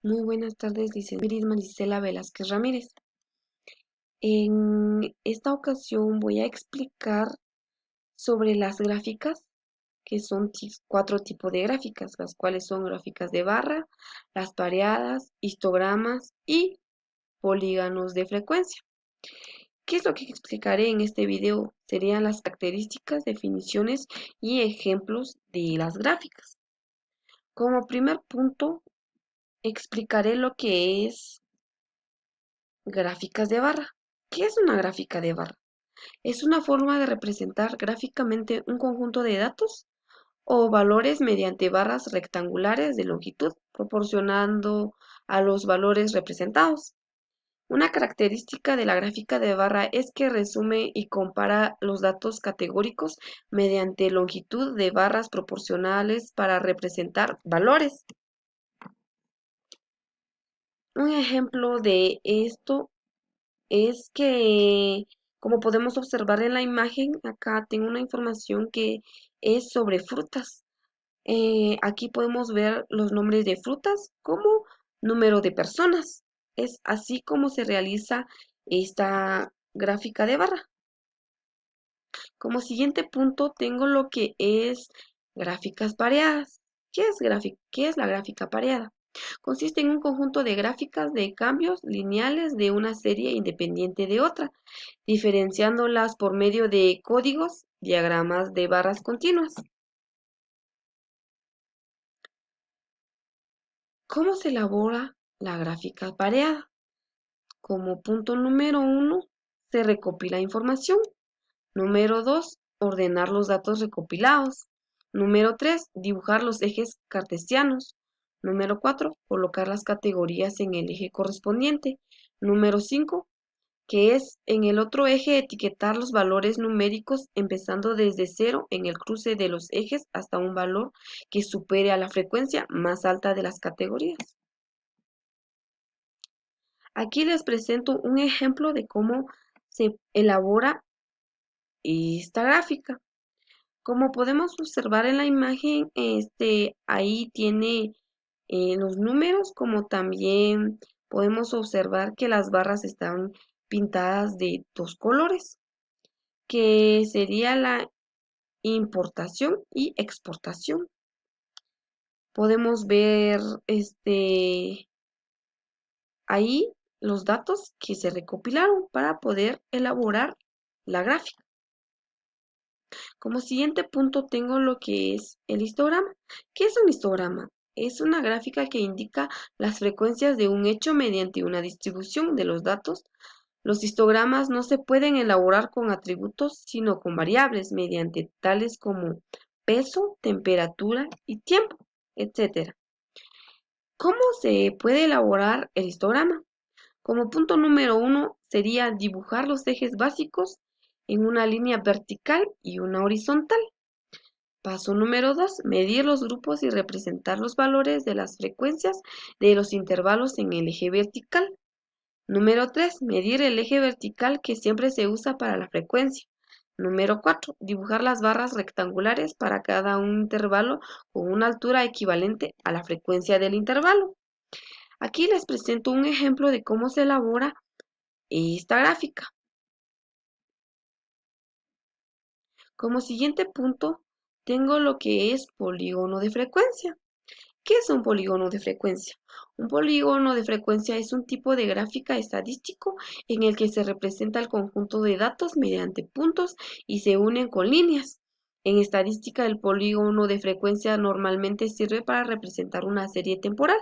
Muy buenas tardes, licenciada Marisela Velázquez Ramírez. En esta ocasión voy a explicar sobre las gráficas, que son cuatro tipos de gráficas, las cuales son gráficas de barra, las pareadas, histogramas y polígonos de frecuencia. ¿Qué es lo que explicaré en este video? Serían las características, definiciones y ejemplos de las gráficas. Como primer punto, explicaré lo que es gráficas de barra. ¿Qué es una gráfica de barra? Es una forma de representar gráficamente un conjunto de datos o valores mediante barras rectangulares de longitud, proporcionando a los valores representados. Una característica de la gráfica de barra es que resume y compara los datos categóricos mediante longitud de barras proporcionales para representar valores. Un ejemplo de esto es que, como podemos observar en la imagen, acá tengo una información que es sobre frutas. Aquí podemos ver los nombres de frutas como número de personas. Es así como se realiza esta gráfica de barra. Como siguiente punto tengo lo que es gráficas pareadas. ¿Qué es la gráfica pareada? Consiste en un conjunto de gráficas de cambios lineales de una serie independiente de otra, diferenciándolas por medio de códigos, diagramas de barras continuas. ¿Cómo se elabora la gráfica pareada? Como punto número 1, se recopila información. Número 2, ordenar los datos recopilados. Número 3, dibujar los ejes cartesianos. Número 4, colocar las categorías en el eje correspondiente. Número 5, que es en el otro eje etiquetar los valores numéricos empezando desde 0 en el cruce de los ejes hasta un valor que supere a la frecuencia más alta de las categorías. Aquí les presento un ejemplo de cómo se elabora esta gráfica. Como podemos observar en la imagen, ahí tiene los números, como también podemos observar que las barras están pintadas de dos colores, que sería la importación y exportación. Podemos ver ahí los datos que se recopilaron para poder elaborar la gráfica. Como siguiente punto tengo lo que es el histograma. ¿Qué es un histograma? Es una gráfica que indica las frecuencias de un hecho mediante una distribución de los datos. Los histogramas no se pueden elaborar con atributos, sino con variables mediante tales como peso, temperatura y tiempo, etc. ¿Cómo se puede elaborar el histograma? Como punto número 1 sería dibujar los ejes básicos en una línea vertical y una horizontal. Paso número 2, medir los grupos y representar los valores de las frecuencias de los intervalos en el eje vertical. Número 3, medir el eje vertical que siempre se usa para la frecuencia. Número 4, dibujar las barras rectangulares para cada un intervalo con una altura equivalente a la frecuencia del intervalo. Aquí les presento un ejemplo de cómo se elabora esta gráfica. Como siguiente punto, tengo lo que es polígono de frecuencia. ¿Qué es un polígono de frecuencia? Un polígono de frecuencia es un tipo de gráfica estadístico en el que se representa el conjunto de datos mediante puntos y se unen con líneas. En estadística, el polígono de frecuencia normalmente sirve para representar una serie temporal.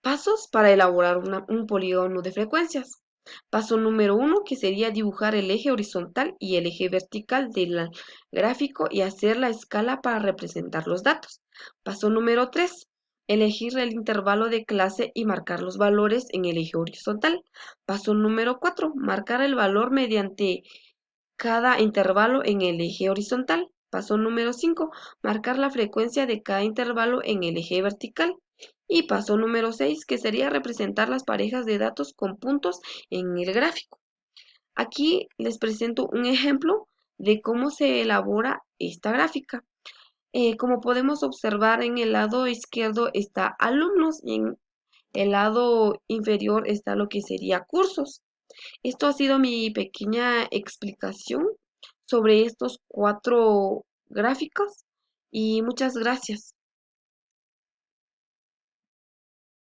Pasos para elaborar un polígono de frecuencias. Paso número 1, que sería dibujar el eje horizontal y el eje vertical del gráfico y hacer la escala para representar los datos. Paso número 3, elegir el intervalo de clase y marcar los valores en el eje horizontal. Paso número 4, marcar el valor mediante cada intervalo en el eje horizontal. Paso número 5, marcar la frecuencia de cada intervalo en el eje vertical. Y paso número 6, que sería representar las parejas de datos con puntos en el gráfico. Aquí les presento un ejemplo de cómo se elabora esta gráfica. Como podemos observar, en el lado izquierdo está alumnos y en el lado inferior está lo que sería cursos. Esto ha sido mi pequeña explicación sobre estos cuatro gráficos y muchas gracias.